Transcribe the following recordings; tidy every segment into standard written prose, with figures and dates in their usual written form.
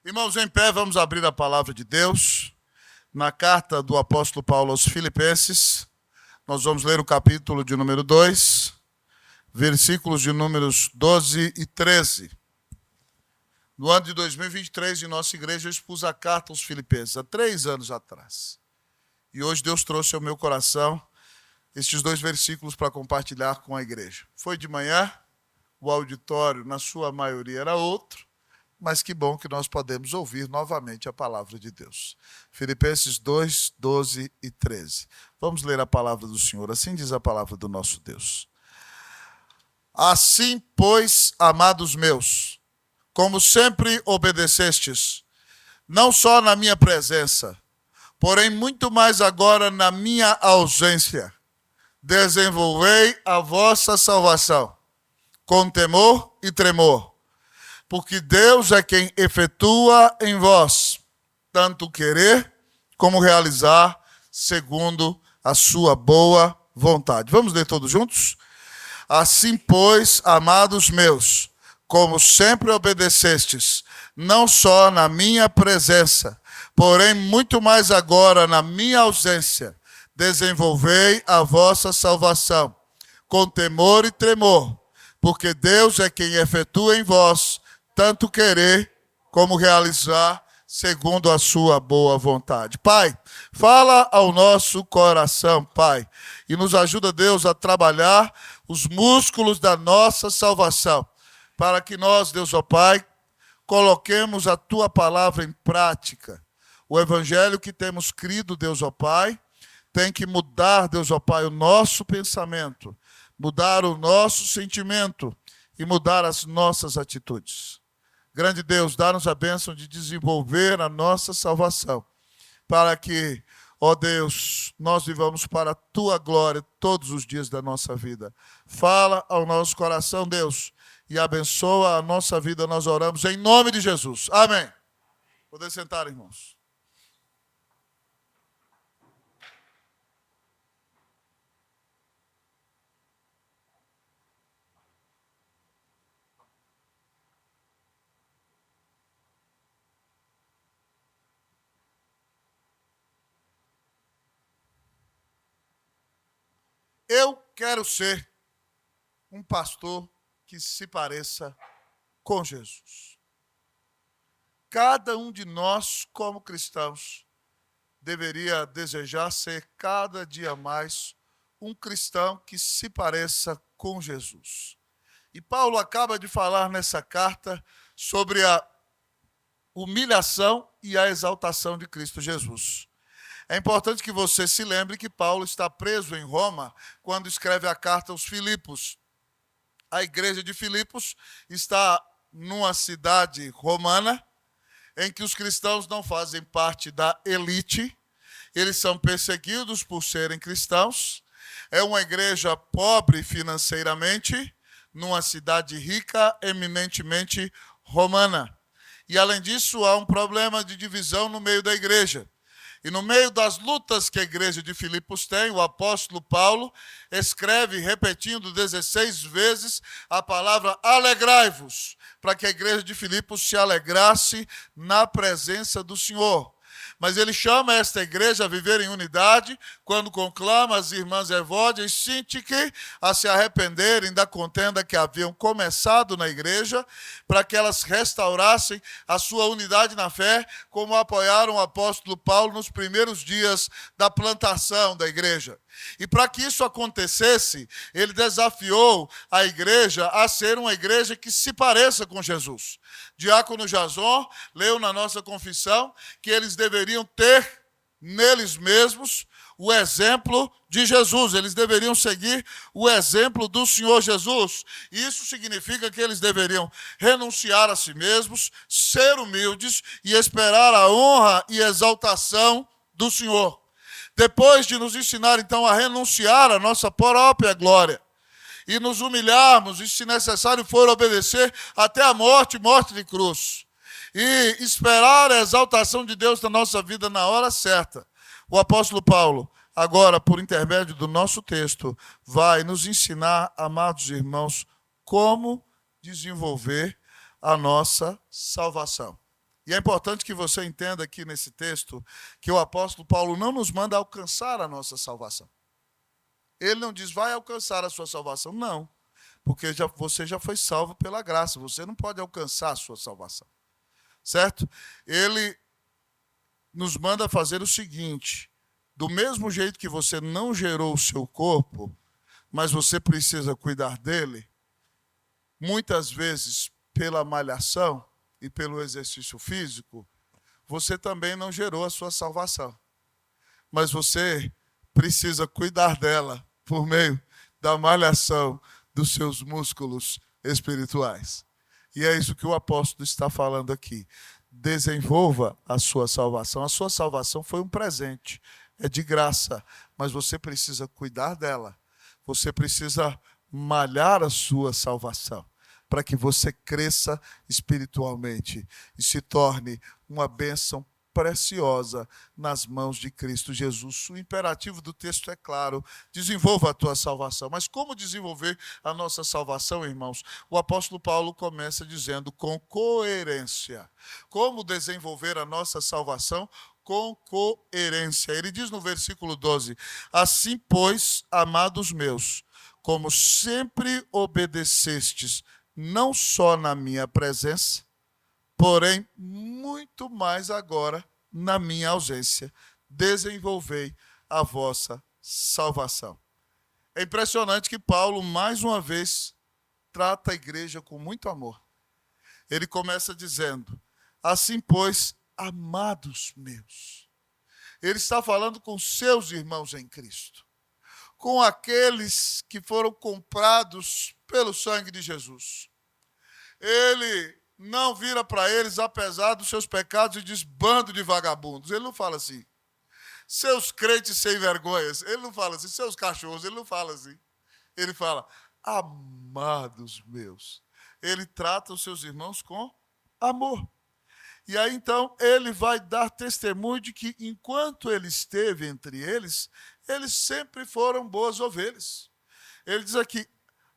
Irmãos, em pé, vamos abrir a palavra de Deus na carta do apóstolo Paulo aos Filipenses. Nós vamos ler o capítulo de número 2, versículos de números 12 e 13. No ano de 2023, em nossa igreja, eu expus a carta aos Filipenses, há 3 anos atrás. E hoje Deus trouxe ao meu coração estes 2 versículos para compartilhar com a igreja. Foi de manhã, o auditório, na sua maioria, era outro, mas que bom que nós podemos ouvir novamente a palavra de Deus. Filipenses 2, 12 e 13. Vamos ler a palavra do Senhor. Assim diz a palavra do nosso Deus. Assim, pois, amados meus, como sempre obedecestes, não só na minha presença, porém muito mais agora na minha ausência, desenvolvei a vossa salvação, com temor e tremor, porque Deus é quem efetua em vós, tanto querer como realizar, segundo a sua boa vontade. Vamos ler todos juntos? Assim, pois, amados meus, como sempre obedecestes, não só na minha presença, porém muito mais agora na minha ausência, desenvolvei a vossa salvação, com temor e tremor, porque Deus é quem efetua em vós, tanto querer como realizar, segundo a sua boa vontade. Pai, fala ao nosso coração, Pai, e nos ajuda, Deus, a trabalhar os músculos da nossa salvação, para que nós, Deus, ó Pai, coloquemos a Tua palavra em prática. O evangelho que temos crido, Deus, ó Pai, tem que mudar, Deus, ó Pai, o nosso pensamento, mudar o nosso sentimento e mudar as nossas atitudes. Grande Deus, dá-nos a bênção de desenvolver a nossa salvação, para que, ó Deus, nós vivamos para a Tua glória todos os dias da nossa vida. Fala ao nosso coração, Deus, e abençoa a nossa vida, nós oramos em nome de Jesus. Amém. Poder sentar, irmãos. Eu quero ser um pastor que se pareça com Jesus. Cada um de nós, como cristãos, deveria desejar ser cada dia mais um cristão que se pareça com Jesus. E Paulo acaba de falar nessa carta sobre a humilhação e a exaltação de Cristo Jesus. É importante que você se lembre que Paulo está preso em Roma quando escreve a carta aos Filipos. A igreja de Filipos está numa cidade romana em que os cristãos não fazem parte da elite, eles são perseguidos por serem cristãos. É uma igreja pobre financeiramente, numa cidade rica, eminentemente romana. E além disso, há um problema de divisão no meio da igreja. E no meio das lutas que a igreja de Filipos tem, o apóstolo Paulo escreve, repetindo 16 vezes, a palavra alegrai-vos, para que a igreja de Filipos se alegrasse na presença do Senhor. Mas ele chama esta igreja a viver em unidade, quando conclama as irmãs Evódia e Sintique a se arrependerem da contenda que haviam começado na igreja, para que elas restaurassem a sua unidade na fé, como apoiaram o apóstolo Paulo nos primeiros dias da plantação da igreja. E para que isso acontecesse, ele desafiou a igreja a ser uma igreja que se pareça com Jesus. Diácono Jason leu na nossa confissão que eles deveriam ter neles mesmos o exemplo de Jesus. Eles deveriam seguir o exemplo do Senhor Jesus. Isso significa que eles deveriam renunciar a si mesmos, ser humildes e esperar a honra e exaltação do Senhor. Depois de nos ensinar, então, a renunciar à nossa própria glória e nos humilharmos e, se necessário for, obedecer até a morte, morte de cruz, e esperar a exaltação de Deus na nossa vida na hora certa, o apóstolo Paulo, agora, por intermédio do nosso texto, vai nos ensinar, amados irmãos, como desenvolver a nossa salvação. E é importante que você entenda aqui nesse texto que o apóstolo Paulo não nos manda alcançar a nossa salvação. Ele não diz, vai alcançar a sua salvação. Não, porque você já foi salvo pela graça. Você não pode alcançar a sua salvação. Certo? Ele nos manda fazer o seguinte, do mesmo jeito que você não gerou o seu corpo, mas você precisa cuidar dele, muitas vezes pela malhação e pelo exercício físico, você também não gerou a sua salvação. Mas você precisa cuidar dela por meio da malhação dos seus músculos espirituais. E é isso que o apóstolo está falando aqui. Desenvolva a sua salvação. A sua salvação foi um presente, é de graça, mas você precisa cuidar dela. Você precisa malhar a sua salvação para que você cresça espiritualmente e se torne uma bênção preciosa nas mãos de Cristo Jesus. O imperativo do texto é claro, desenvolva a tua salvação. Mas como desenvolver a nossa salvação, irmãos? O apóstolo Paulo começa dizendo com coerência. Como desenvolver a nossa salvação? Com coerência. Ele diz no versículo 12, assim, pois, amados meus, como sempre obedecestes, não só na minha presença, porém, muito mais agora, na minha ausência, desenvolvei a vossa salvação. É impressionante que Paulo, mais uma vez, trata a igreja com muito amor. Ele começa dizendo, assim, pois, amados meus. Ele está falando com seus irmãos em Cristo, com aqueles que foram comprados pelo sangue de Jesus. Ele não vira para eles, apesar dos seus pecados, e diz, bando de vagabundos. Ele não fala assim, seus crentes sem vergonhas. Ele não fala assim, seus cachorros. Ele não fala assim. Ele fala, amados meus. Ele trata os seus irmãos com amor. E aí, então, ele vai dar testemunho de que, enquanto ele esteve entre eles, eles sempre foram boas ovelhas. Ele diz aqui,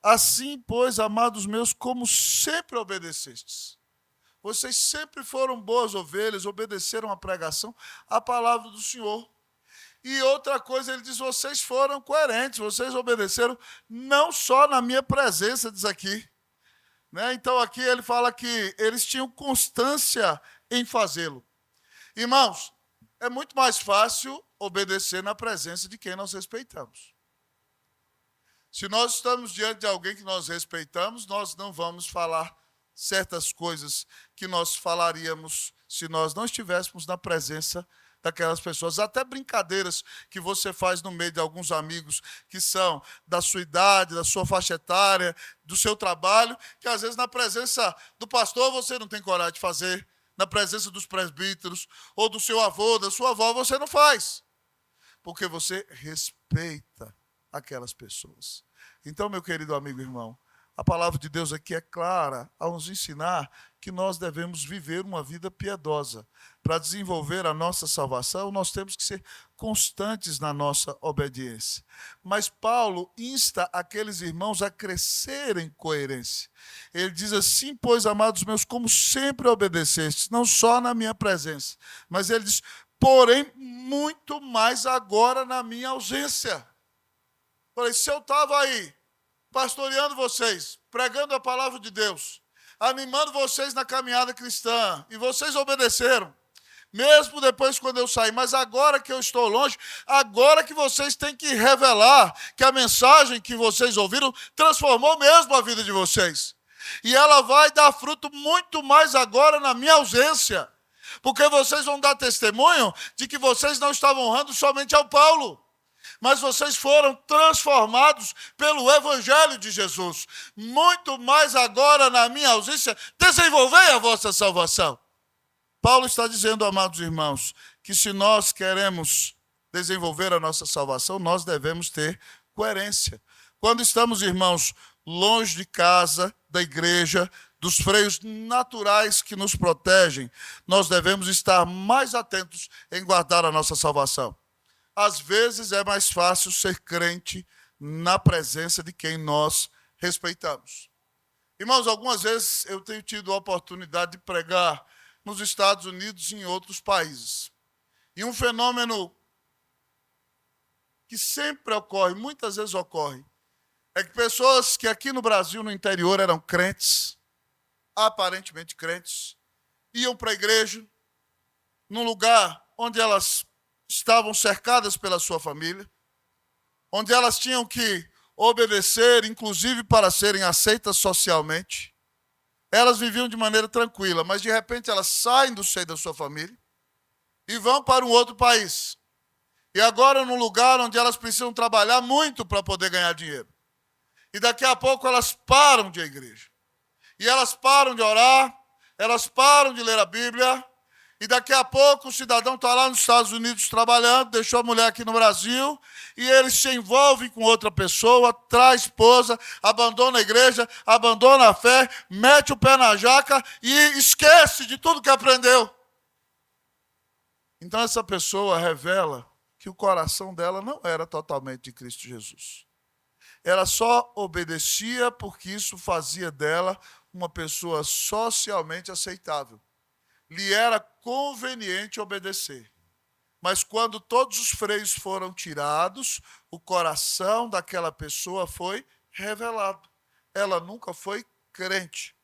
assim, pois, amados meus, como sempre obedecestes. Vocês sempre foram boas ovelhas, obedeceram a pregação, a palavra do Senhor. E outra coisa, ele diz, vocês foram coerentes, vocês obedeceram não só na minha presença, diz aqui. Né? Então, aqui ele fala que eles tinham constância em fazê-lo. Irmãos, é muito mais fácil obedecer na presença de quem nós respeitamos. Se nós estamos diante de alguém que nós respeitamos, nós não vamos falar certas coisas que nós falaríamos se nós não estivéssemos na presença daquelas pessoas. Até brincadeiras que você faz no meio de alguns amigos que são da sua idade, da sua faixa etária, do seu trabalho, que às vezes na presença do pastor você não tem coragem de fazer, na presença dos presbíteros, ou do seu avô, da sua avó, você não faz. Porque você respeita aquelas pessoas. Então, meu querido amigo e irmão, a palavra de Deus aqui é clara ao nos ensinar que nós devemos viver uma vida piedosa. Para desenvolver a nossa salvação, nós temos que ser constantes na nossa obediência. Mas Paulo insta aqueles irmãos a crescer em coerência. Ele diz assim, pois, amados meus, como sempre obedecestes, não só na minha presença, mas ele diz, porém, muito mais agora na minha ausência. Falei, se eu estava aí, pastoreando vocês, pregando a palavra de Deus, animando vocês na caminhada cristã, e vocês obedeceram, mesmo depois quando eu saí, mas agora que eu estou longe, agora que vocês têm que revelar que a mensagem que vocês ouviram transformou mesmo a vida de vocês. E ela vai dar fruto muito mais agora na minha ausência, porque vocês vão dar testemunho de que vocês não estavam honrando somente ao Paulo, mas vocês foram transformados pelo Evangelho de Jesus. Muito mais agora, na minha ausência, desenvolvei a vossa salvação. Paulo está dizendo, amados irmãos, que se nós queremos desenvolver a nossa salvação, nós devemos ter coerência. Quando estamos, irmãos, longe de casa, da igreja, dos freios naturais que nos protegem, nós devemos estar mais atentos em guardar a nossa salvação. Às vezes é mais fácil ser crente na presença de quem nós respeitamos. Irmãos, algumas vezes eu tenho tido a oportunidade de pregar nos Estados Unidos e em outros países. E um fenômeno que sempre ocorre, muitas vezes ocorre, é que pessoas que aqui no Brasil, no interior, eram crentes, aparentemente crentes, iam para a igreja, num lugar onde elas estavam cercadas pela sua família, onde elas tinham que obedecer, inclusive para serem aceitas socialmente. Elas viviam de maneira tranquila, mas de repente elas saem do seio da sua família e vão para um outro país. E agora num lugar onde elas precisam trabalhar muito para poder ganhar dinheiro. E daqui a pouco elas param de ir à igreja. E elas param de orar, elas param de ler a Bíblia, e daqui a pouco o cidadão está lá nos Estados Unidos trabalhando, deixou a mulher aqui no Brasil, e ele se envolve com outra pessoa, traz esposa, abandona a igreja, abandona a fé, mete o pé na jaca e esquece de tudo que aprendeu. Então essa pessoa revela que o coração dela não era totalmente de Cristo Jesus. Ela só obedecia porque isso fazia dela uma pessoa socialmente aceitável. Lhe era conveniente obedecer. Mas quando todos os freios foram tirados, o coração daquela pessoa foi revelado. Ela nunca foi crente.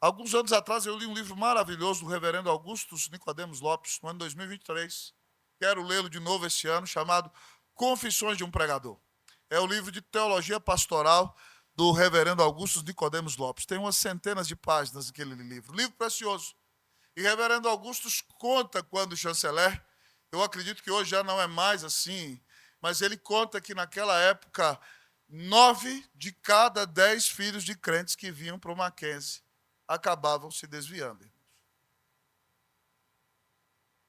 Alguns anos atrás eu li um livro maravilhoso do reverendo Augusto Nicodemos Lopes, no ano 2023. Quero lê-lo de novo esse ano, chamado Confissões de um Pregador. É o livro de teologia pastoral do reverendo Augusto Nicodemos Lopes. Tem umas centenas de páginas naquele livro. Livro precioso. E reverendo Augusto conta quando chanceler, eu acredito que hoje já não é mais assim, mas ele conta que naquela época, 9 de cada 10 filhos de crentes que vinham para o Mackenzie acabavam se desviando.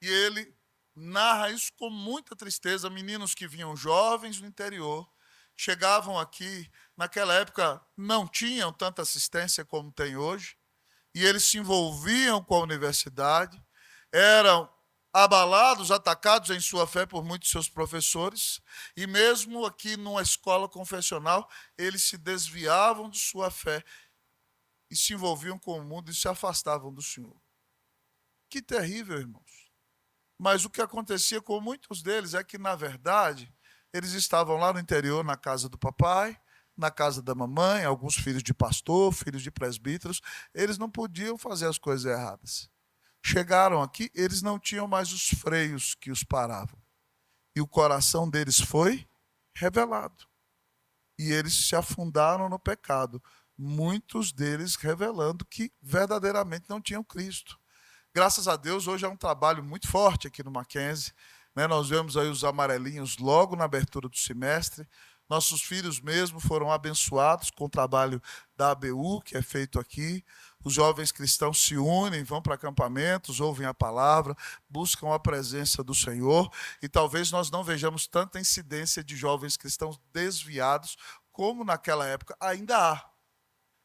E ele narra isso com muita tristeza. Meninos que vinham jovens no interior, chegavam aqui, naquela época não tinham tanta assistência como tem hoje, e eles se envolviam com a universidade, eram abalados, atacados em sua fé por muitos de seus professores, e mesmo aqui numa escola confessional, eles se desviavam de sua fé e se envolviam com o mundo e se afastavam do Senhor. Que terrível, irmãos. Mas o que acontecia com muitos deles é que, na verdade, eles estavam lá no interior, na casa do papai, na casa da mamãe, alguns filhos de pastor, filhos de presbíteros, eles não podiam fazer as coisas erradas. Chegaram aqui, eles não tinham mais os freios que os paravam. E o coração deles foi revelado. E eles se afundaram no pecado. Muitos deles revelando que verdadeiramente não tinham Cristo. Graças a Deus, hoje é um trabalho muito forte aqui no Mackenzie. Nós vemos aí os amarelinhos logo na abertura do semestre. Nossos filhos mesmo foram abençoados com o trabalho da ABU, que é feito aqui. Os jovens cristãos se unem, vão para acampamentos, ouvem a palavra, buscam a presença do Senhor. E talvez nós não vejamos tanta incidência de jovens cristãos desviados como naquela época ainda há.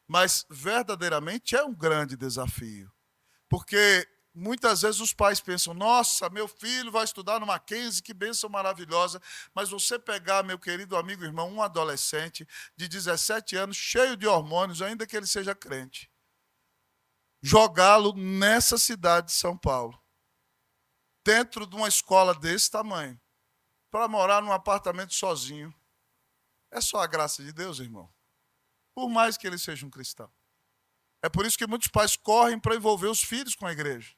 Mas verdadeiramente é um grande desafio. Porque muitas vezes os pais pensam, nossa, meu filho vai estudar no Mackenzie, que bênção maravilhosa. Mas você pegar, meu querido amigo e irmão, um adolescente de 17 anos, cheio de hormônios, ainda que ele seja crente, jogá-lo nessa cidade de São Paulo, dentro de uma escola desse tamanho, para morar num apartamento sozinho, é só a graça de Deus, irmão. Por mais que ele seja um cristão. É por isso que muitos pais correm para envolver os filhos com a igreja.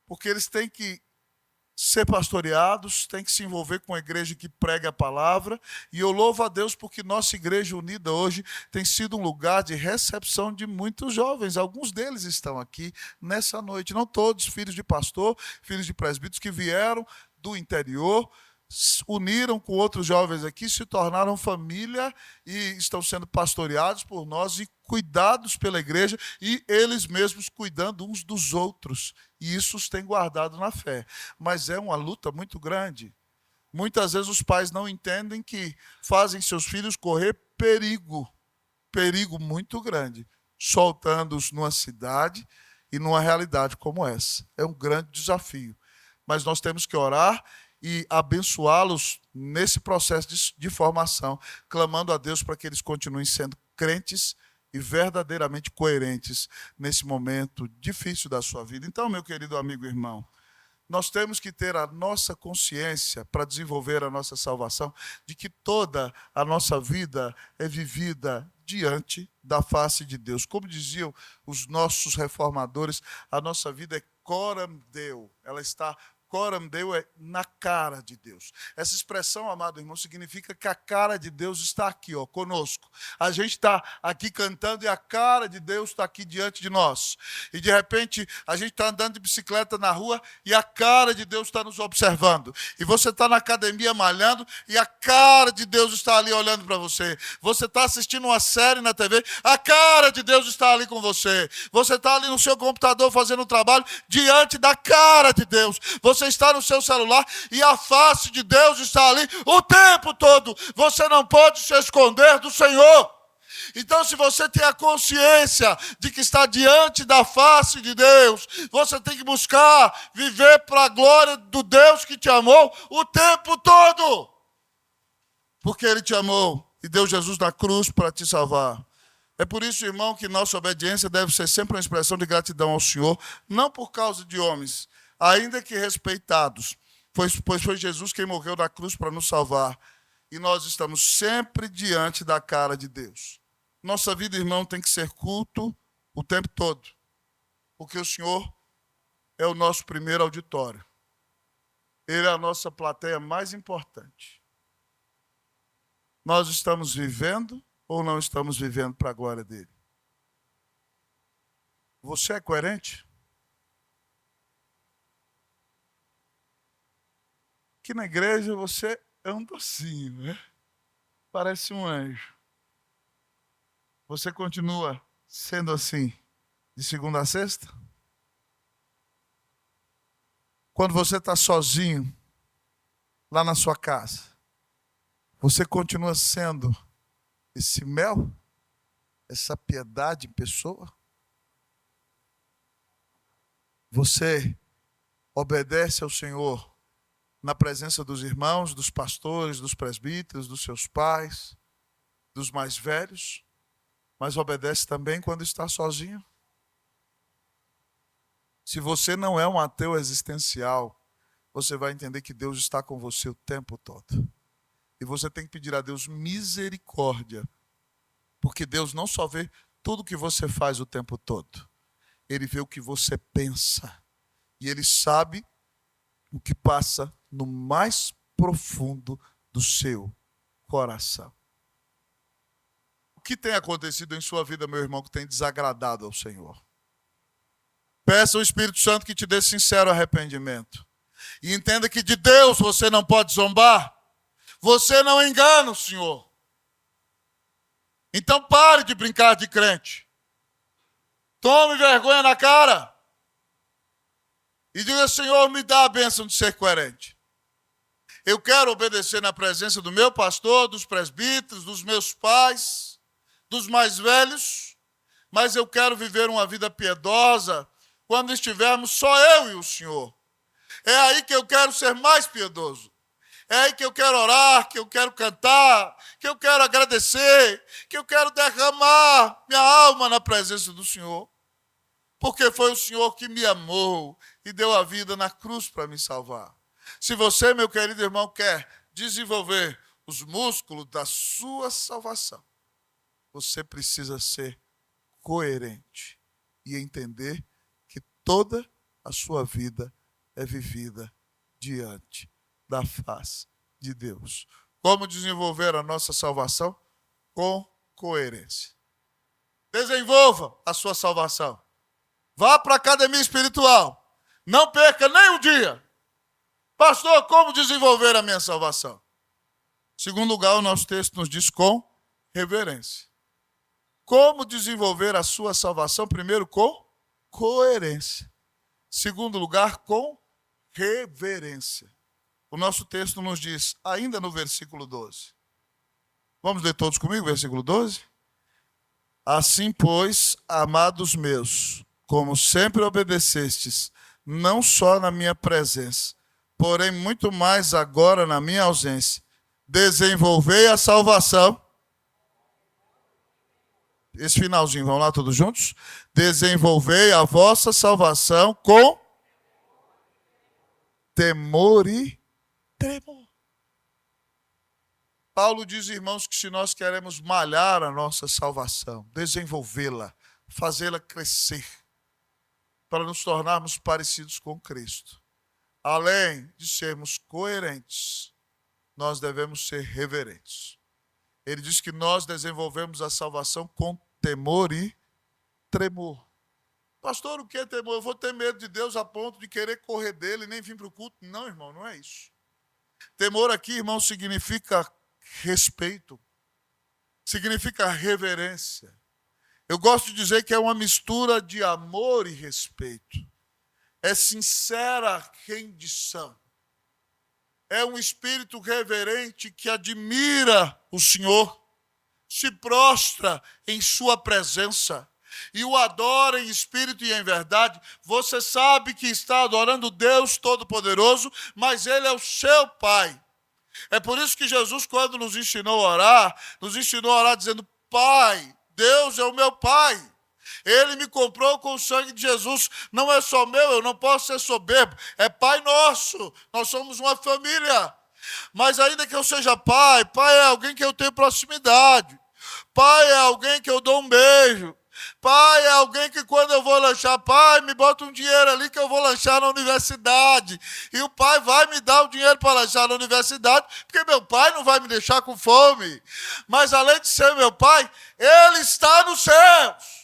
Porque eles têm que ser pastoreados, têm que se envolver com a igreja que prega a palavra. E eu louvo a Deus porque nossa igreja unida hoje tem sido um lugar de recepção de muitos jovens. Alguns deles estão aqui nessa noite. Não todos, filhos de pastor, filhos de presbíteros que vieram do interior, uniram com outros jovens aqui, se tornaram família e estão sendo pastoreados por nós e cuidados pela igreja e eles mesmos cuidando uns dos outros. E isso os tem guardado na fé. Mas é uma luta muito grande. Muitas vezes os pais não entendem que fazem seus filhos correr perigo muito grande, soltando-os numa cidade e numa realidade como essa. É um grande desafio. Mas nós temos que orar e abençoá-los nesse processo de formação, clamando a Deus para que eles continuem sendo crentes e verdadeiramente coerentes nesse momento difícil da sua vida. Então, meu querido amigo e irmão, nós temos que ter a nossa consciência para desenvolver a nossa salvação, de que toda a nossa vida é vivida diante da face de Deus. Como diziam os nossos reformadores, a nossa vida é coram Deo, ela está coram Deo é na cara de Deus. Essa expressão, amado irmão, significa que a cara de Deus está aqui, ó, conosco. A gente está aqui cantando e a cara de Deus está aqui diante de nós. E de repente, a gente está andando de bicicleta na rua e a cara de Deus está nos observando. E você está na academia malhando e a cara de Deus está ali olhando para você. Você está assistindo uma série na TV, a cara de Deus está ali com você. Você está ali no seu computador fazendo um trabalho diante da cara de Deus. Você está no seu celular e a face de Deus está ali o tempo todo. Você não pode se esconder do Senhor. Então, se você tem a consciência de que está diante da face de Deus, você tem que buscar viver para a glória do Deus que te amou o tempo todo. Porque Ele te amou e deu Jesus na cruz para te salvar. É por isso, irmão, que nossa obediência deve ser sempre uma expressão de gratidão ao Senhor, não por causa de homens, ainda que respeitados, pois foi Jesus quem morreu na cruz para nos salvar. E nós estamos sempre diante da cara de Deus. Nossa vida, irmão, tem que ser culto o tempo todo, porque o Senhor é o nosso primeiro auditório. Ele é a nossa plateia mais importante. Nós estamos vivendo ou não estamos vivendo para a glória dele? Você é coerente? Aqui na igreja você é um docinho, né? Parece um anjo. Você continua sendo assim de segunda a sexta? Quando você está sozinho lá na sua casa, você continua sendo esse mel, essa piedade em pessoa? Você obedece ao Senhor na presença dos irmãos, dos pastores, dos presbíteros, dos seus pais, dos mais velhos, mas obedece também quando está sozinho? Se você não é um ateu existencial, você vai entender que Deus está com você o tempo todo. E você tem que pedir a Deus misericórdia, porque Deus não só vê tudo que você faz o tempo todo, Ele vê o que você pensa, e Ele sabe o que passa no mais profundo do seu coração. O que tem acontecido em sua vida, meu irmão, que tem desagradado ao Senhor? Peça ao Espírito Santo que te dê sincero arrependimento. E entenda que de Deus você não pode zombar. Você não engana o Senhor. Então pare de brincar de crente. Tome vergonha na cara. E diga: Senhor, me dá a bênção de ser coerente. Eu quero obedecer na presença do meu pastor, dos presbíteros, dos meus pais, dos mais velhos, mas eu quero viver uma vida piedosa quando estivermos só eu e o Senhor. É aí que eu quero ser mais piedoso. É aí que eu quero orar, que eu quero cantar, que eu quero agradecer, que eu quero derramar minha alma na presença do Senhor. Porque foi o Senhor que me amou e deu a vida na cruz para me salvar. Se você, meu querido irmão, quer desenvolver os músculos da sua salvação, você precisa ser coerente e entender que toda a sua vida é vivida diante da face de Deus. Como desenvolver a nossa salvação? Com coerência. Desenvolva a sua salvação. Vá para a academia espiritual. Não perca nem um dia. Pastor, como desenvolver a minha salvação? Em segundo lugar, o nosso texto nos diz com reverência. Como desenvolver a sua salvação? Primeiro, com coerência. Em segundo lugar, com reverência. O nosso texto nos diz, ainda no versículo 12. Vamos ler todos comigo, versículo 12? Assim, pois, amados meus, como sempre obedecestes, não só na minha presença, porém muito mais agora na minha ausência, desenvolvei a salvação Esse finalzinho, vamos lá todos juntos? Desenvolvei a vossa salvação com temor e tremor. Paulo diz, irmãos, que se nós queremos malhar a nossa salvação, desenvolvê-la, fazê-la crescer, para nos tornarmos parecidos com Cristo, além de sermos coerentes, nós devemos ser reverentes. Ele diz que nós desenvolvemos a salvação com temor e tremor. Pastor, o que é temor? Eu vou ter medo de Deus a ponto de querer correr dele e nem vir para o culto? Não, irmão, não é isso. Temor aqui, irmão, significa respeito, significa reverência. Eu gosto de dizer que é uma mistura de amor e respeito. É sincera rendição. É um espírito reverente que admira o Senhor, se prostra em sua presença e o adora em espírito e em verdade. Você sabe que está adorando Deus Todo-Poderoso, mas Ele é o seu Pai. É por isso que Jesus, quando nos ensinou a orar dizendo, Pai, Deus é o meu Pai. Ele me comprou com o sangue de Jesus. Não é só meu, eu não posso ser soberbo. É Pai nosso. Nós somos uma família. Mas ainda que eu seja pai, pai é alguém que eu tenho proximidade. Pai é alguém que eu dou um beijo. Pai é alguém que quando eu vou lanchar, pai, me bota um dinheiro ali que eu vou lanchar na universidade. E o pai vai me dar o dinheiro para lanchar na universidade, porque meu pai não vai me deixar com fome. Mas além de ser meu pai, ele está nos céus.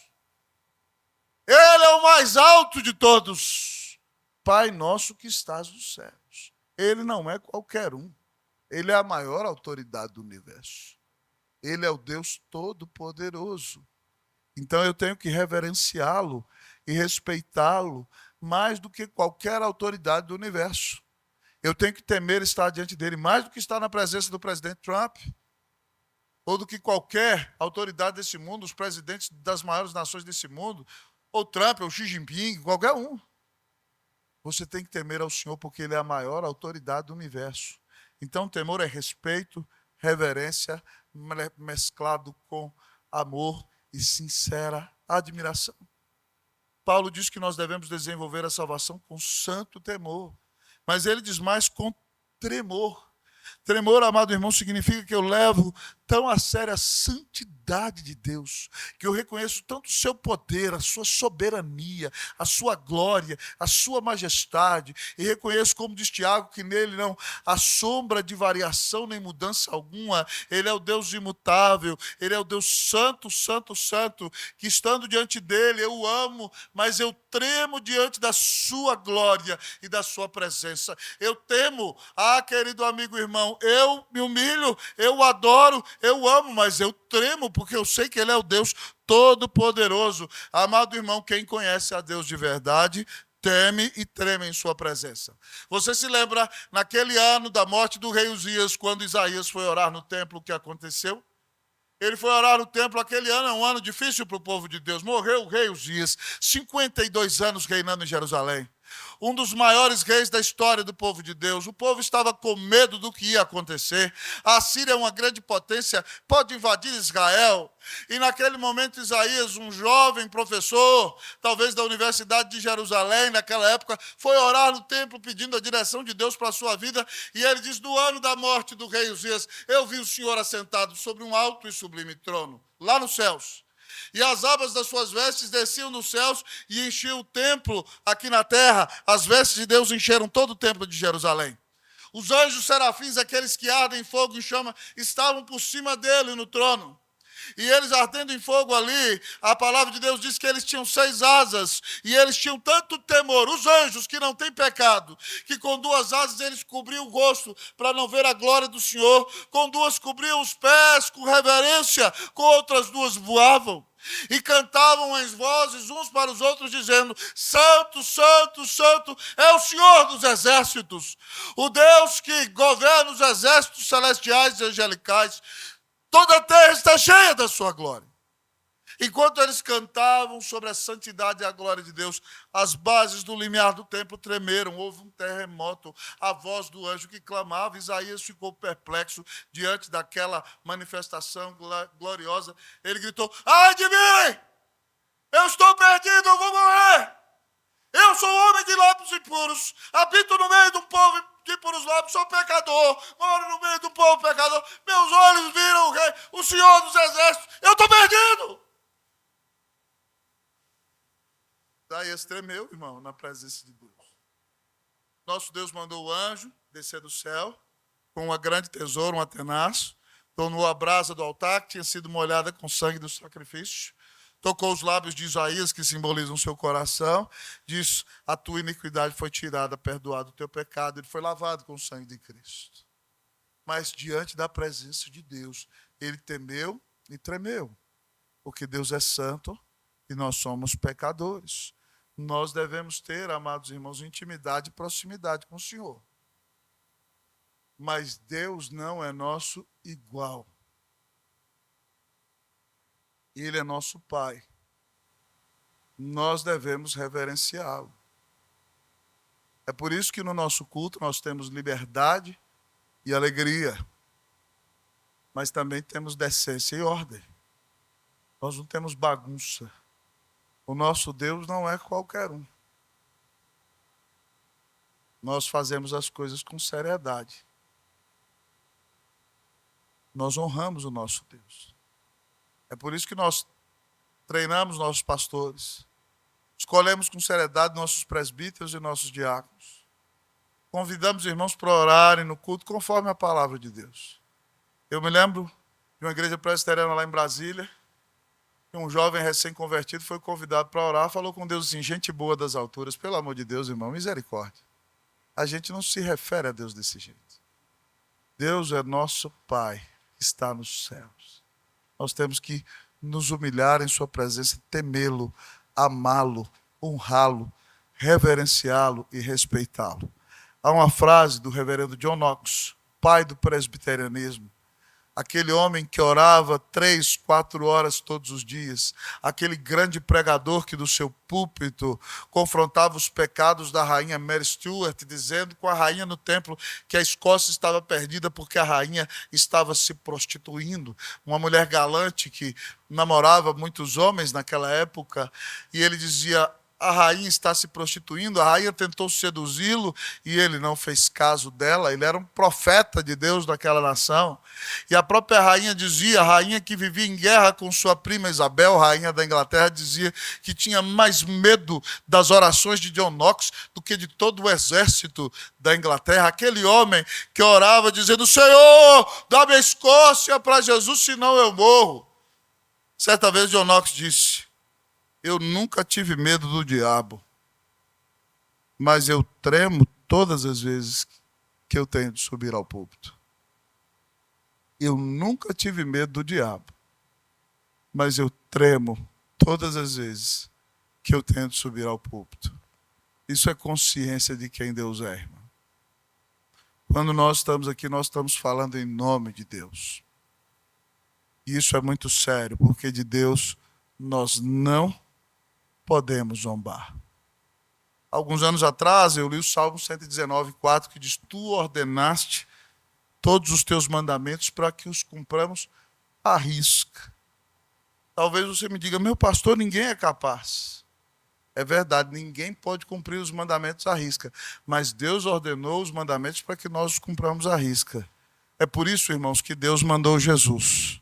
Ele é o mais alto de todos. Pai nosso que estás nos céus. Ele não é qualquer um. Ele é a maior autoridade do universo. Ele é o Deus Todo-Poderoso. Então eu tenho que reverenciá-lo e respeitá-lo mais do que qualquer autoridade do universo. Eu tenho que temer estar diante dele mais do que estar na presença do presidente Trump. Ou do que qualquer autoridade desse mundo, os presidentes das maiores nações desse mundo, ou Trump, ou Xi Jinping, qualquer um. Você tem que temer ao Senhor porque Ele é a maior autoridade do universo. Então, temor é respeito, reverência, mesclado com amor e sincera admiração. Paulo diz que nós devemos desenvolver a salvação com santo temor. Mas ele diz mais com tremor. Tremor, amado irmão, significa que eu levo tão a sério a santidade de Deus, que eu reconheço tanto o seu poder, a sua soberania, a sua glória, a sua majestade, e reconheço, como diz Tiago, que nele não há sombra de variação nem mudança alguma. Ele é o Deus imutável, ele é o Deus santo, santo, santo, que estando diante dele eu o amo, mas eu tremo diante da sua glória e da sua presença. Eu temo, querido amigo irmão, eu me humilho, eu o adoro, eu amo, mas eu tremo porque eu sei que Ele é o Deus Todo-Poderoso. Amado irmão, quem conhece a Deus de verdade, teme e treme em sua presença. Você se lembra, naquele ano da morte do rei Uzias, quando Isaías foi orar no templo, o que aconteceu? Ele foi orar no templo, aquele ano é um ano difícil para o povo de Deus. Morreu o rei Uzias, 52 anos reinando em Jerusalém. Um dos maiores reis da história do povo de Deus. O povo estava com medo do que ia acontecer. A Síria é uma grande potência, pode invadir Israel. E naquele momento Isaías, um jovem professor, talvez da Universidade de Jerusalém, naquela época, foi orar no templo pedindo a direção de Deus para a sua vida. E ele diz, no ano da morte do rei Uzias, eu vi o Senhor assentado sobre um alto e sublime trono, lá nos céus. E as abas das suas vestes desciam nos céus e enchiam o templo aqui na terra. As vestes de Deus encheram todo o templo de Jerusalém. Os anjos serafins, aqueles que ardem em fogo e chama, estavam por cima dele no trono. E eles ardendo em fogo ali, a palavra de Deus diz que eles tinham 6 asas, e eles tinham tanto temor, os anjos que não têm pecado, que com 2 asas eles cobriam o rosto para não ver a glória do Senhor, com 2 cobriam os pés com reverência, com outras 2 voavam. E cantavam em vozes uns para os outros, dizendo, Santo, Santo, Santo é o Senhor dos exércitos, o Deus que governa os exércitos celestiais e angelicais. Toda a terra está cheia da sua glória. Enquanto eles cantavam sobre a santidade e a glória de Deus, as bases do limiar do templo tremeram, houve um terremoto, a voz do anjo que clamava, Isaías ficou perplexo diante daquela manifestação gloriosa. Ele gritou: ai de mim! Eu estou perdido, eu vou morrer! Eu sou homem de lábios impuros, habito no meio do povo de puros lábios, sou pecador, moro no meio do povo pecador, meus olhos viram o rei, o Senhor dos exércitos, eu estou perdido! Isaías tremeu, irmão, na presença de Deus. Nosso Deus mandou o anjo descer do céu, com uma grande tesoura, um atenaço, tornou a brasa do altar, que tinha sido molhada com sangue do sacrifício, tocou os lábios de Isaías, que simbolizam o seu coração, disse: a tua iniquidade foi tirada, perdoado o teu pecado, ele foi lavado com o sangue de Cristo. Mas diante da presença de Deus, ele temeu e tremeu, porque Deus é santo e nós somos pecadores. Nós devemos ter, amados irmãos, intimidade e proximidade com o Senhor. Mas Deus não é nosso igual. Ele é nosso Pai. Nós devemos reverenciá-lo. É por isso que no nosso culto nós temos liberdade e alegria. Mas também temos decência e ordem. Nós não temos bagunça. O nosso Deus não é qualquer um. Nós fazemos as coisas com seriedade. Nós honramos o nosso Deus. É por isso que nós treinamos nossos pastores. Escolhemos com seriedade nossos presbíteros e nossos diáconos. Convidamos os irmãos para orarem no culto conforme a palavra de Deus. Eu me lembro de uma igreja presbiteriana lá em Brasília, que um jovem recém-convertido foi convidado para orar, falou com Deus assim: gente boa das alturas, pelo amor de Deus, irmão, misericórdia. A gente não se refere a Deus desse jeito. Deus é nosso Pai, que está nos céus. Nós temos que nos humilhar em sua presença, temê-lo, amá-lo, honrá-lo, reverenciá-lo e respeitá-lo. Há uma frase do reverendo John Knox, pai do presbiterianismo, aquele homem que orava 3, 4 horas todos os dias, aquele grande pregador que do seu púlpito confrontava os pecados da rainha Mary Stuart, dizendo com a rainha no templo que a Escócia estava perdida porque a rainha estava se prostituindo. Uma mulher galante que namorava muitos homens naquela época, e ele dizia: a rainha está se prostituindo, a rainha tentou seduzi-lo e ele não fez caso dela. Ele era um profeta de Deus daquela nação. E a própria rainha dizia, a rainha que vivia em guerra com sua prima Isabel, rainha da Inglaterra, dizia que tinha mais medo das orações de John Knox do que de todo o exército da Inglaterra. Aquele homem que orava dizendo: Senhor, dá-me a Escócia para Jesus, senão eu morro. Certa vez John Knox disse: eu nunca tive medo do diabo, mas eu tremo todas as vezes que eu tenho de subir ao púlpito. Eu nunca tive medo do diabo, mas eu tremo todas as vezes que eu tenho de subir ao púlpito. Isso é consciência de quem Deus é, irmão. Quando nós estamos aqui, nós estamos falando em nome de Deus. E isso é muito sério, porque de Deus nós não podemos zombar. Alguns anos atrás, eu li o Salmo 119:4, que diz: tu ordenaste todos os teus mandamentos para que os cumpramos à risca. Talvez você me diga: meu pastor, ninguém é capaz. É verdade, ninguém pode cumprir os mandamentos à risca, mas Deus ordenou os mandamentos para que nós os cumpramos à risca. É por isso, irmãos, que Deus mandou Jesus.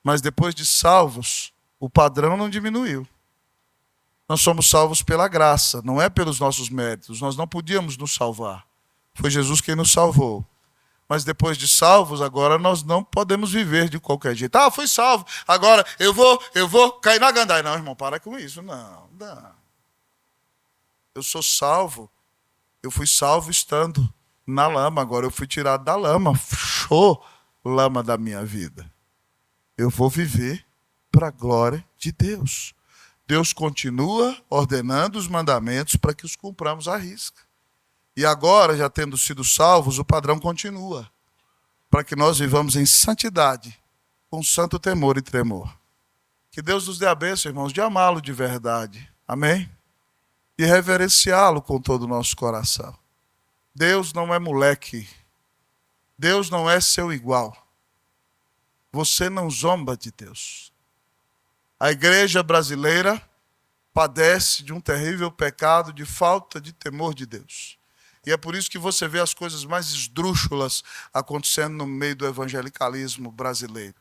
Mas depois de salvos, o padrão não diminuiu. Nós somos salvos pela graça, não é pelos nossos méritos. Nós não podíamos nos salvar. Foi Jesus quem nos salvou. Mas depois de salvos, agora nós não podemos viver de qualquer jeito. Ah, fui salvo, agora eu vou cair na gandaia. Não, irmão, para com isso. Não. Eu sou salvo. Eu fui salvo estando na lama, agora eu fui tirado da lama. Show, lama da minha vida. Eu vou viver para a glória de Deus. Deus continua ordenando os mandamentos para que os cumpramos à risca. E agora, já tendo sido salvos, o padrão continua, para que nós vivamos em santidade, com santo temor e tremor. Que Deus nos dê a bênção, irmãos, de amá-lo de verdade. Amém? E reverenciá-lo com todo o nosso coração. Deus não é moleque. Deus não é seu igual. Você não zomba de Deus. A igreja brasileira padece de um terrível pecado de falta de temor de Deus. E é por isso que você vê as coisas mais esdrúxulas acontecendo no meio do evangelicalismo brasileiro.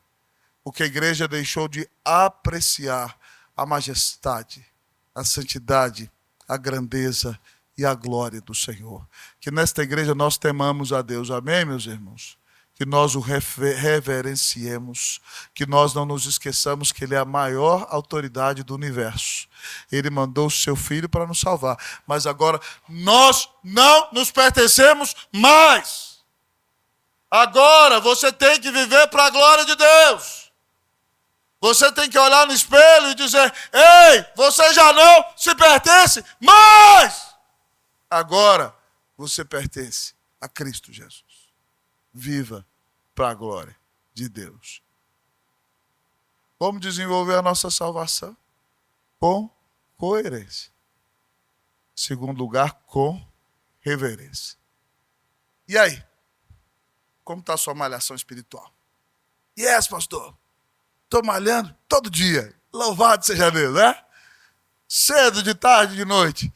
Porque a igreja deixou de apreciar a majestade, a santidade, a grandeza e a glória do Senhor. Que nesta igreja nós temamos a Deus. Amém, meus irmãos? Que nós o reverenciemos, que nós não nos esqueçamos que Ele é a maior autoridade do universo. Ele mandou o seu Filho para nos salvar. Mas agora nós não nos pertencemos mais. Agora você tem que viver para a glória de Deus. Você tem que olhar no espelho e dizer: ei, você já não se pertence mais. Agora você pertence a Cristo Jesus. Viva para a glória de Deus. Como desenvolver a nossa salvação? Com coerência. Segundo lugar, com reverência. E aí? Como está a sua malhação espiritual? Yes, pastor. Estou malhando todo dia. Louvado seja Deus, né? Cedo, de tarde, de noite.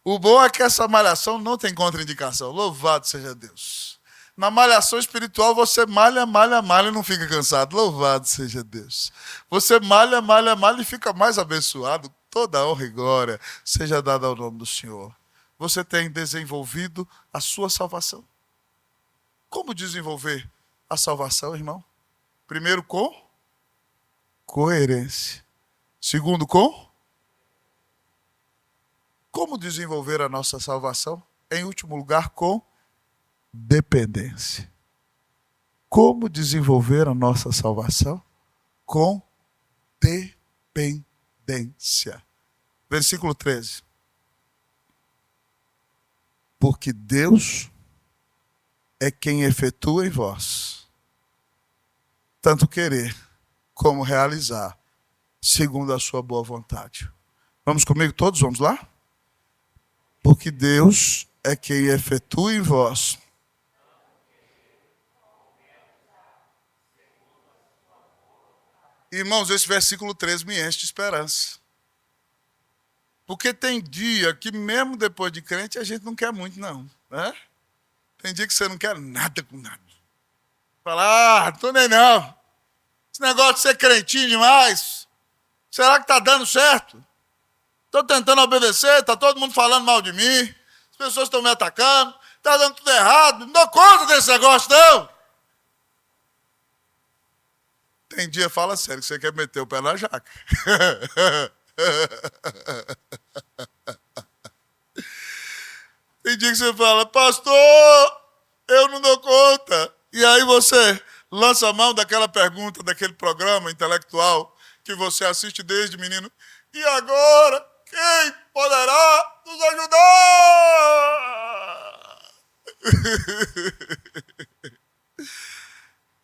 O bom é que essa malhação não tem contraindicação. Louvado seja Deus. Na malhação espiritual, você malha e não fica cansado. Louvado seja Deus. Você malha e fica mais abençoado. Toda a honra e glória seja dada ao nome do Senhor. Você tem desenvolvido a sua salvação. Como desenvolver a salvação, irmão? Primeiro, com coerência. Segundo, com? Como desenvolver a nossa salvação? Em último lugar, com dependência. Como desenvolver a nossa salvação? Com dependência. Versículo 13. Porque Deus é quem efetua em vós tanto querer como realizar, segundo a sua boa vontade. Vamos comigo todos? Vamos lá? Porque Deus é quem efetua em vós Irmãos, esse versículo 13 me enche de esperança. Porque tem dia que mesmo depois de crente a gente não quer muito, não. Né? Tem dia que você não quer nada com nada. Fala, tô nem não. Esse negócio de ser crentinho demais, será que está dando certo? Estou tentando obedecer, está todo mundo falando mal de mim, as pessoas estão me atacando, está dando tudo errado, não dou conta desse negócio, não. Tem dia, fala sério, que você quer meter o pé na jaca. Tem dia que você fala, pastor, eu não dou conta. E aí você lança a mão daquela pergunta, daquele programa intelectual que você assiste desde menino. E agora, quem poderá nos ajudar?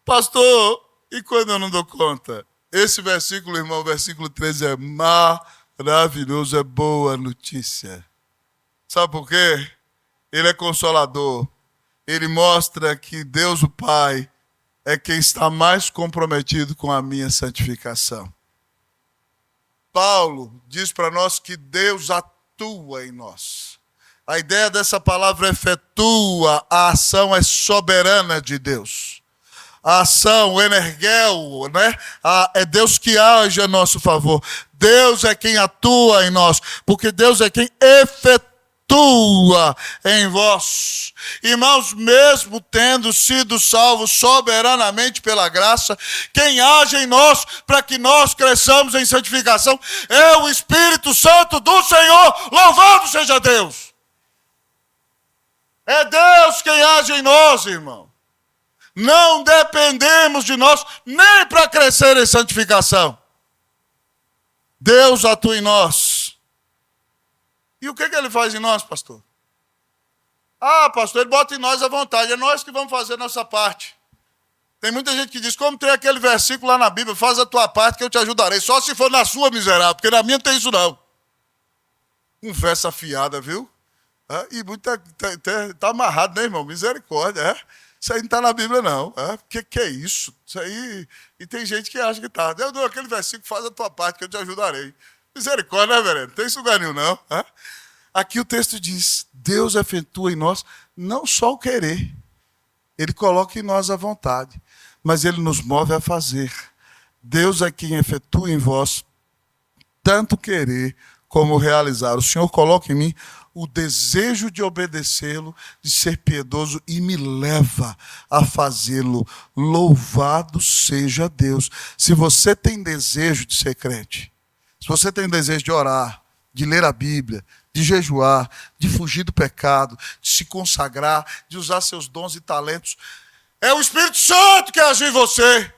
Pastor, e quando eu não dou conta? Esse versículo, irmão, versículo 13 é maravilhoso, é boa notícia. Sabe por quê? Ele é consolador. Ele mostra que Deus, o Pai, é quem está mais comprometido com a minha santificação. Paulo diz para nós que Deus atua em nós. A ideia dessa palavra efetua, a ação é soberana de Deus. A ação, o energel, né? É Deus que age a nosso favor. Deus é quem atua em nós, porque Deus é quem efetua em vós. Irmãos, mesmo tendo sido salvos soberanamente pela graça, quem age em nós para que nós cresçamos em santificação é o Espírito Santo do Senhor. Louvado seja Deus! É Deus quem age em nós, irmão. Não dependemos de nós nem para crescer em santificação. Deus atua em nós. E o que ele faz em nós, pastor? Ah, pastor, ele bota em nós a vontade. É nós que vamos fazer a nossa parte. Tem muita gente que diz, como tem aquele versículo lá na Bíblia, faz a tua parte que eu te ajudarei. Só se for na sua, miserável, porque na minha não tem isso não. Conversa afiada, viu? E muito tá amarrado, né, irmão? Misericórdia, Isso aí não está na Bíblia, não. Que é isso? Isso aí... E tem gente que acha que está. Eu dou aquele versículo, faz a tua parte que eu te ajudarei. Misericórdia, né, velho? Não tem isso lugar nenhum, não. Aqui o texto diz, Deus efetua em nós não só o querer, Ele coloca em nós a vontade, mas Ele nos move a fazer. Deus é quem efetua em vós tanto querer como realizar. O Senhor coloca em mim o desejo de obedecê-lo, de ser piedoso, e me leva a fazê-lo. Louvado seja Deus. Se você tem desejo de ser crente, se você tem desejo de orar, de ler a Bíblia, de jejuar, de fugir do pecado, de se consagrar, de usar seus dons e talentos, é o Espírito Santo que age em você.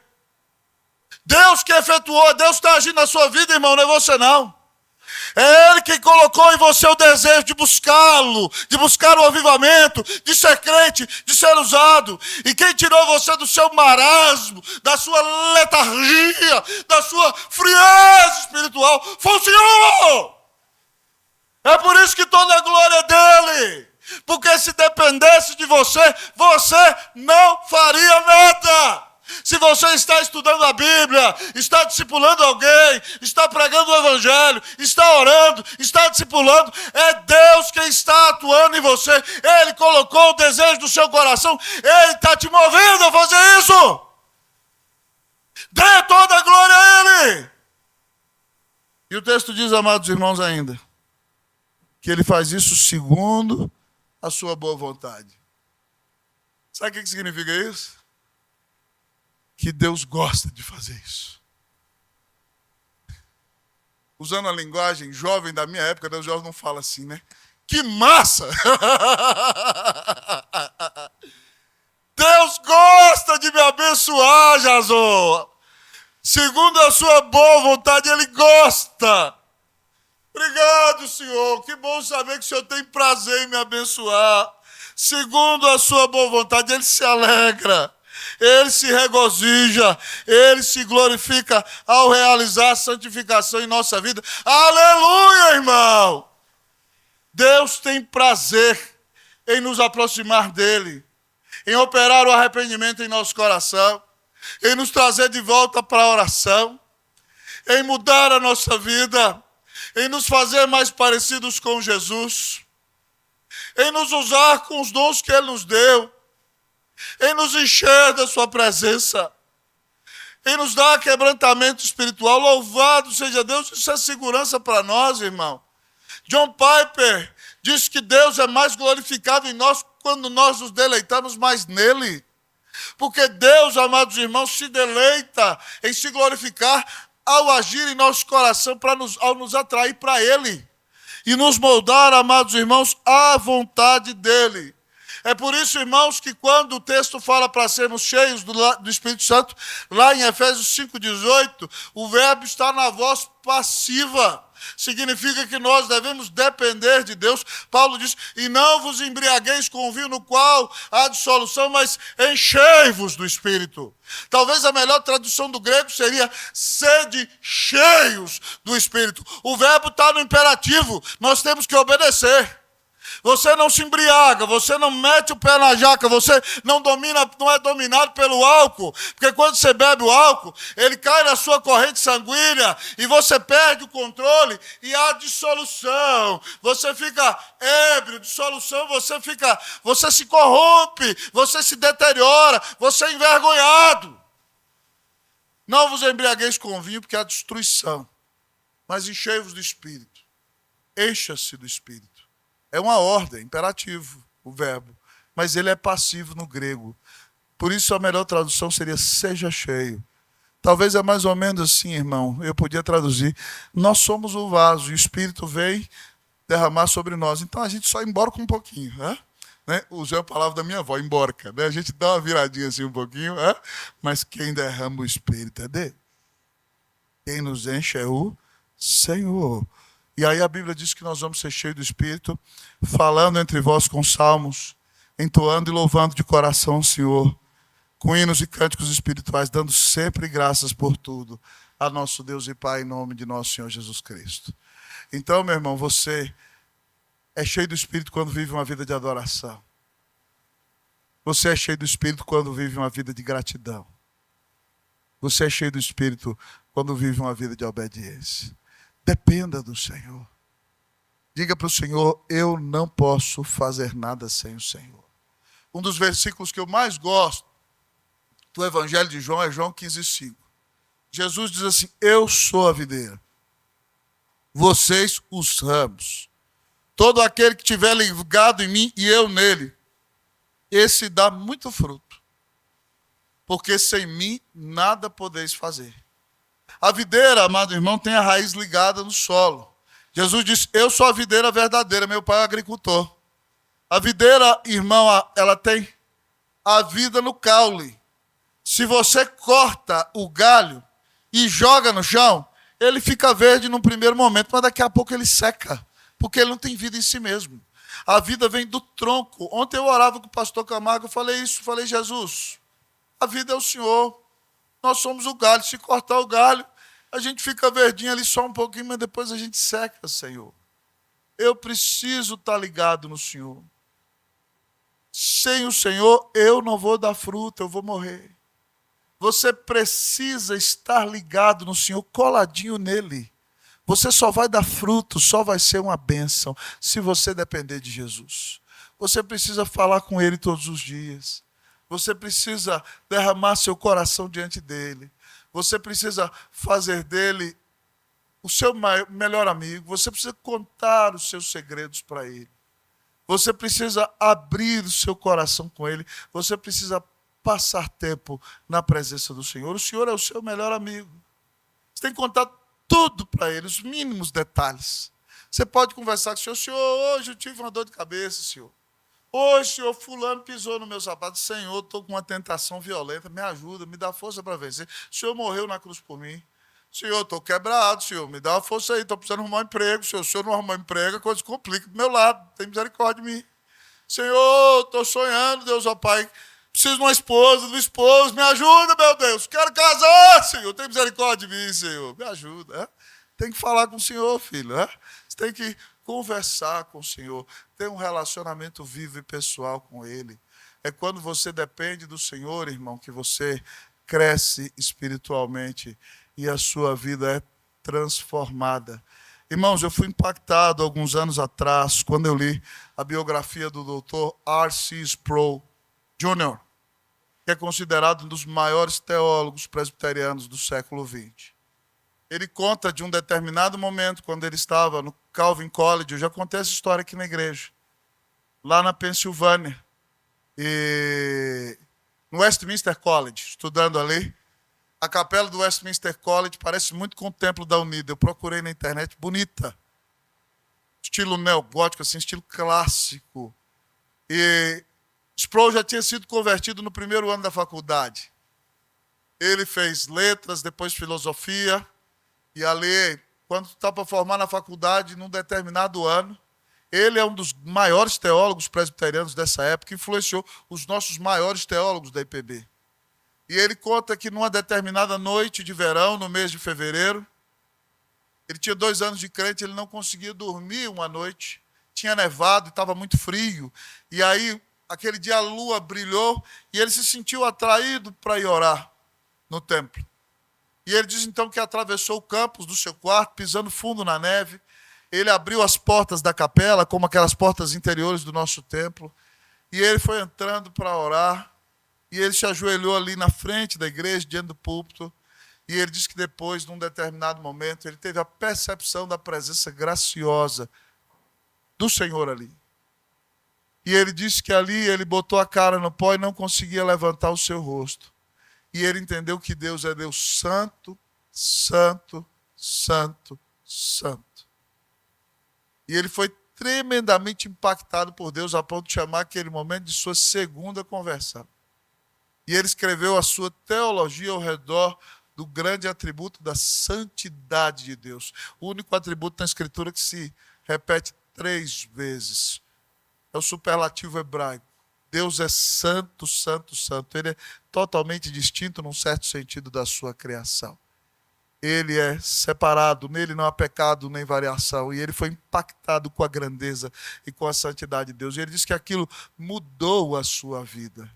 Deus que efetuou, Deus está agindo na sua vida, irmão, não é você não. É Ele quem colocou em você o desejo de buscá-lo, de buscar o avivamento, de ser crente, de ser usado. E quem tirou você do seu marasmo, da sua letargia, da sua frieza espiritual, foi o Senhor. É por isso que toda a glória é dEle. Porque se dependesse de você, você não faria nada. Se você está estudando a Bíblia, está discipulando alguém, está pregando o Evangelho, está orando, está discipulando, é Deus quem está atuando em você. Ele colocou o desejo do seu coração, Ele está te movendo a fazer isso. Dê toda a glória a Ele. E o texto diz, amados irmãos, ainda, que Ele faz isso segundo a sua boa vontade. Sabe o que significa isso? Que Deus gosta de fazer isso. Usando a linguagem jovem da minha época, Deus jovem não fala assim, né? Que massa! Deus gosta de me abençoar, Jazô. Segundo a sua boa vontade, Ele gosta. Obrigado, Senhor. Que bom saber que o Senhor tem prazer em me abençoar. Segundo a sua boa vontade, Ele se alegra. Ele se regozija, Ele se glorifica ao realizar a santificação em nossa vida. Aleluia, irmão! Deus tem prazer em nos aproximar dEle, em operar o arrependimento em nosso coração, em nos trazer de volta para a oração, em mudar a nossa vida, em nos fazer mais parecidos com Jesus, em nos usar com os dons que Ele nos deu, em nos encher da sua presença, em nos dar quebrantamento espiritual. Louvado seja Deus, isso é segurança para nós, irmão. John Piper diz que Deus é mais glorificado em nós quando nós nos deleitamos mais nele. Porque Deus, amados irmãos, se deleita em se glorificar ao agir em nosso coração, ao nos atrair para Ele e nos moldar, amados irmãos, à vontade dEle. É por isso, irmãos, que quando o texto fala para sermos cheios do Espírito Santo, lá em Efésios 5,18, o verbo está na voz passiva. Significa que nós devemos depender de Deus. Paulo diz, e não vos embriagueis com o vinho no qual há dissolução, mas enchei-vos do Espírito. Talvez a melhor tradução do grego seria sede cheios do Espírito. O verbo está no imperativo, nós temos que obedecer. Você não se embriaga, você não mete o pé na jaca, você não é dominado pelo álcool, porque quando você bebe o álcool, ele cai na sua corrente sanguínea e você perde o controle e há dissolução. Você fica ébrio, dissolução, você se corrompe, você se deteriora, você é envergonhado. Não vos embriagueis com vinho, porque há destruição, mas enchei-vos do Espírito. Encha-se do Espírito. É uma ordem, imperativo, o verbo, mas ele é passivo no grego. Por isso a melhor tradução seria seja cheio. Talvez é mais ou menos assim, irmão, eu podia traduzir, nós somos o vaso e o Espírito vem derramar sobre nós. Então a gente só embora um pouquinho, né? Usei a palavra da minha avó, emborca, né? A gente dá uma viradinha assim um pouquinho, mas quem derrama o Espírito é dele. Quem nos enche é o Senhor. E aí a Bíblia diz que nós vamos ser cheios do Espírito, falando entre vós com salmos, entoando e louvando de coração o Senhor, com hinos e cânticos espirituais, dando sempre graças por tudo a nosso Deus e Pai, em nome de nosso Senhor Jesus Cristo. Então, meu irmão, você é cheio do Espírito quando vive uma vida de adoração. Você é cheio do Espírito quando vive uma vida de gratidão. Você é cheio do Espírito quando vive uma vida de obediência. Dependa do Senhor. Diga para o Senhor, eu não posso fazer nada sem o Senhor. Um dos versículos que eu mais gosto do Evangelho de João é João 15:5. Jesus diz assim, eu sou a videira, vocês os ramos. Todo aquele que estiver ligado em mim e eu nele, esse dá muito fruto. Porque sem mim nada podeis fazer. A videira, amado irmão, tem a raiz ligada no solo. Jesus disse, eu sou a videira verdadeira, meu pai é agricultor. A videira, irmão, ela tem a vida no caule. Se você corta o galho e joga no chão, ele fica verde num primeiro momento, mas daqui a pouco ele seca, porque ele não tem vida em si mesmo. A vida vem do tronco. Ontem eu orava com o pastor Camargo, eu falei isso, falei, Jesus, a vida é o Senhor, nós somos o galho, se cortar o galho, a gente fica verdinho ali só um pouquinho, mas depois a gente seca, Senhor. Eu preciso estar ligado no Senhor. Sem o Senhor, eu não vou dar fruto, eu vou morrer. Você precisa estar ligado no Senhor, coladinho nele. Você só vai dar fruto, só vai ser uma bênção, se você depender de Jesus. Você precisa falar com ele todos os dias. Você precisa derramar seu coração diante dele. Você precisa fazer dele o seu melhor amigo. Você precisa contar os seus segredos para ele. Você precisa abrir o seu coração com ele. Você precisa passar tempo na presença do Senhor. O Senhor é o seu melhor amigo. Você tem que contar tudo para ele, os mínimos detalhes. Você pode conversar com o Senhor. Senhor, hoje eu tive uma dor de cabeça, Senhor. Hoje, Senhor, fulano pisou no meu sapato. Senhor, estou com uma tentação violenta. Me ajuda, me dá força para vencer. O Senhor morreu na cruz por mim. Senhor, estou quebrado, Senhor. Me dá uma força aí. Estou precisando arrumar um emprego. Senhor, se o Senhor não arrumar um emprego, a coisa se complica do meu lado. Tem misericórdia de mim. Senhor, estou sonhando, Deus, ó Pai. Preciso de uma esposa, do esposo. Me ajuda, meu Deus. Quero casar, Senhor. Tem misericórdia de mim, Senhor. Me ajuda. Tem que falar com o Senhor, filho. Você tem que conversar com o Senhor, ter um relacionamento vivo e pessoal com Ele. É quando você depende do Senhor, irmão, que você cresce espiritualmente e a sua vida é transformada. Irmãos, eu fui impactado alguns anos atrás, quando eu li a biografia do Dr. R.C. Sproul Jr., que é considerado um dos maiores teólogos presbiterianos do século XX. Ele conta de um determinado momento, quando ele estava no Calvin College, eu já contei essa história aqui na igreja, lá na Pensilvânia, e no Westminster College, estudando ali. A capela do Westminster College parece muito com o templo da Unida. Eu procurei na internet, bonita. Estilo neogótico, assim, estilo clássico. E Sproul já tinha sido convertido no primeiro ano da faculdade. Ele fez letras, depois filosofia. E ali, quando está para formar na faculdade, num determinado ano, ele é um dos maiores teólogos presbiterianos dessa época, influenciou os nossos maiores teólogos da IPB. E ele conta que numa determinada noite de verão, no mês de fevereiro, ele tinha 2 anos de crente, ele não conseguia dormir uma noite, tinha nevado e estava muito frio. E aí, aquele dia a lua brilhou e ele se sentiu atraído para ir orar no templo. E ele diz então que atravessou o campus do seu quarto, pisando fundo na neve. Ele abriu as portas da capela, como aquelas portas interiores do nosso templo. E ele foi entrando para orar. E ele se ajoelhou ali na frente da igreja, diante do púlpito. E ele diz que depois, num determinado momento, ele teve a percepção da presença graciosa do Senhor ali. E ele disse que ali ele botou a cara no pó e não conseguia levantar o seu rosto. E ele entendeu que Deus é Deus santo, santo, santo, santo. E ele foi tremendamente impactado por Deus, a ponto de chamar aquele momento de sua segunda conversão. E ele escreveu a sua teologia ao redor do grande atributo da santidade de Deus. O único atributo na Escritura que se repete 3 vezes. É o superlativo hebraico. Deus é santo, santo, santo. Ele é totalmente distinto, num certo sentido, da sua criação. Ele é separado, nele não há pecado nem variação. E ele foi impactado com a grandeza e com a santidade de Deus. E ele diz que aquilo mudou a sua vida.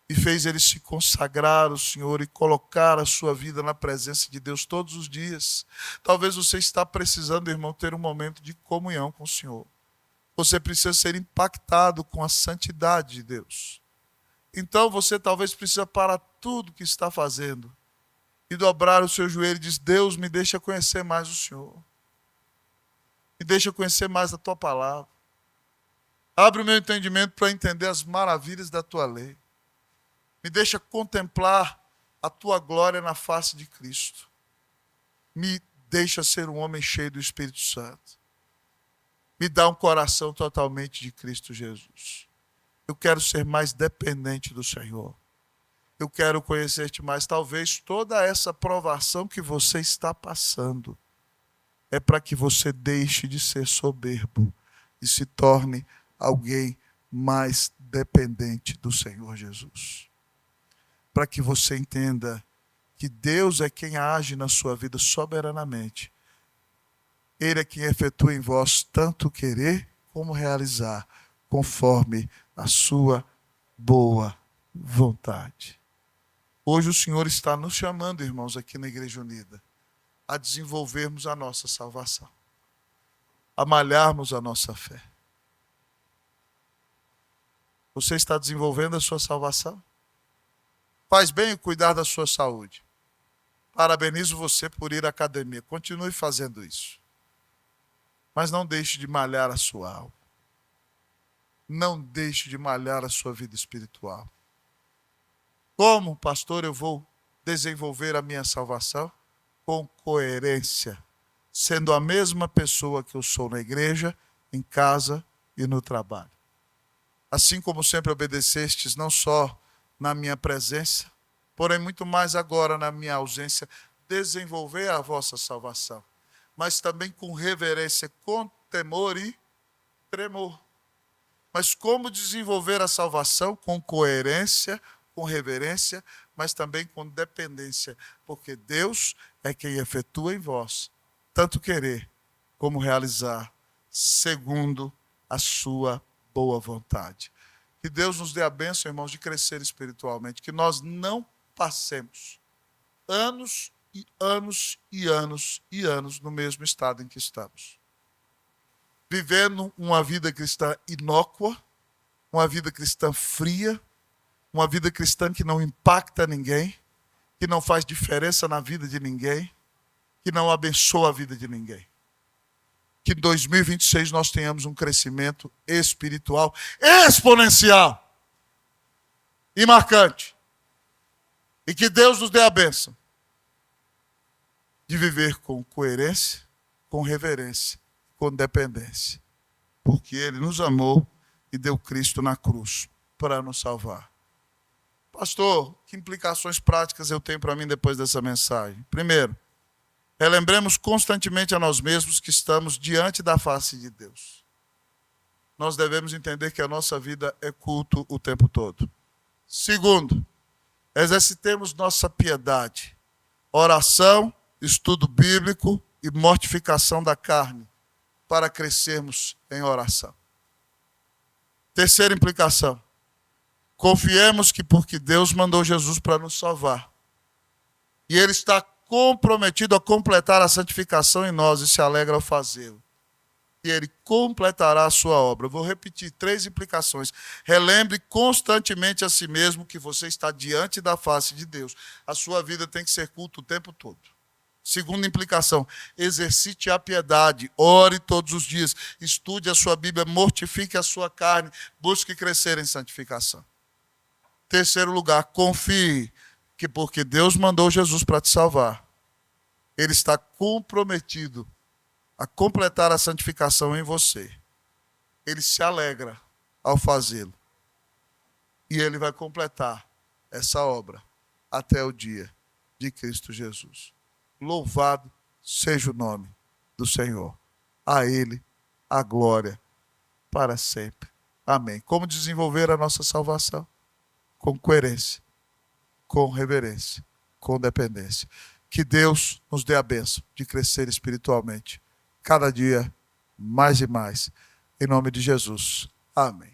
E fez ele se consagrar ao Senhor e colocar a sua vida na presença de Deus todos os dias. Talvez você está precisando, irmão, ter um momento de comunhão com o Senhor. Você precisa ser impactado com a santidade de Deus. Então você talvez precisa parar tudo que está fazendo e dobrar o seu joelho e dizer: Deus, me deixa conhecer mais o Senhor. Me deixa conhecer mais a Tua palavra. Abre o meu entendimento para entender as maravilhas da Tua lei. Me deixa contemplar a Tua glória na face de Cristo. Me deixa ser um homem cheio do Espírito Santo. Me dá um coração totalmente de Cristo Jesus. Eu quero ser mais dependente do Senhor. Eu quero conhecer-te mais. Talvez toda essa provação que você está passando é para que você deixe de ser soberbo e se torne alguém mais dependente do Senhor Jesus. Para que você entenda que Deus é quem age na sua vida soberanamente. Ele é quem efetua em vós tanto querer como realizar, conforme a sua boa vontade. Hoje o Senhor está nos chamando, irmãos, aqui na Igreja Unida, a desenvolvermos a nossa salvação, a malharmos a nossa fé. Você está desenvolvendo a sua salvação? Faz bem cuidar da sua saúde. Parabenizo você por ir à academia. Continue fazendo isso. Mas não deixe de malhar a sua alma. Não deixe de malhar a sua vida espiritual. Como, pastor, eu vou desenvolver a minha salvação? Com coerência. Sendo a mesma pessoa que eu sou na igreja, em casa e no trabalho. Assim como sempre obedecestes, não só na minha presença, porém muito mais agora na minha ausência, desenvolver a vossa salvação. Mas também com reverência, com temor e tremor. Mas como desenvolver a salvação? Com coerência, com reverência, mas também com dependência. Porque Deus é quem efetua em vós, tanto querer como realizar, segundo a sua boa vontade. Que Deus nos dê a bênção, irmãos, de crescer espiritualmente. Que nós não passemos anos e anos e anos e anos no mesmo estado em que estamos. Vivendo uma vida cristã inócua, uma vida cristã fria, uma vida cristã que não impacta ninguém, que não faz diferença na vida de ninguém, que não abençoa a vida de ninguém. Que em 2026 nós tenhamos um crescimento espiritual exponencial e marcante. E que Deus nos dê a bênção de viver com coerência, com reverência, com dependência. Porque Ele nos amou e deu Cristo na cruz para nos salvar. Pastor, que implicações práticas eu tenho para mim depois dessa mensagem? Primeiro, relembremos constantemente a nós mesmos que estamos diante da face de Deus. Nós devemos entender que a nossa vida é culto o tempo todo. Segundo, exercitemos nossa piedade, oração, estudo bíblico e mortificação da carne para crescermos em oração. Terceira implicação, confiemos que porque Deus mandou Jesus para nos salvar e Ele está comprometido a completar a santificação em nós e se alegra ao fazê-lo. E Ele completará a sua obra. Eu vou repetir 3 implicações. Relembre constantemente a si mesmo que você está diante da face de Deus. A sua vida tem que ser culto o tempo todo. Segunda implicação, exercite a piedade, ore todos os dias, estude a sua Bíblia, mortifique a sua carne, busque crescer em santificação. Terceiro lugar, confie que porque Deus mandou Jesus para te salvar, Ele está comprometido a completar a santificação em você. Ele se alegra ao fazê-lo. E Ele vai completar essa obra até o dia de Cristo Jesus. Louvado seja o nome do Senhor. A Ele a glória para sempre. Amém. Como desenvolver a nossa salvação? Com coerência, com reverência, com dependência. Que Deus nos dê a bênção de crescer espiritualmente, cada dia mais e mais. Em nome de Jesus. Amém.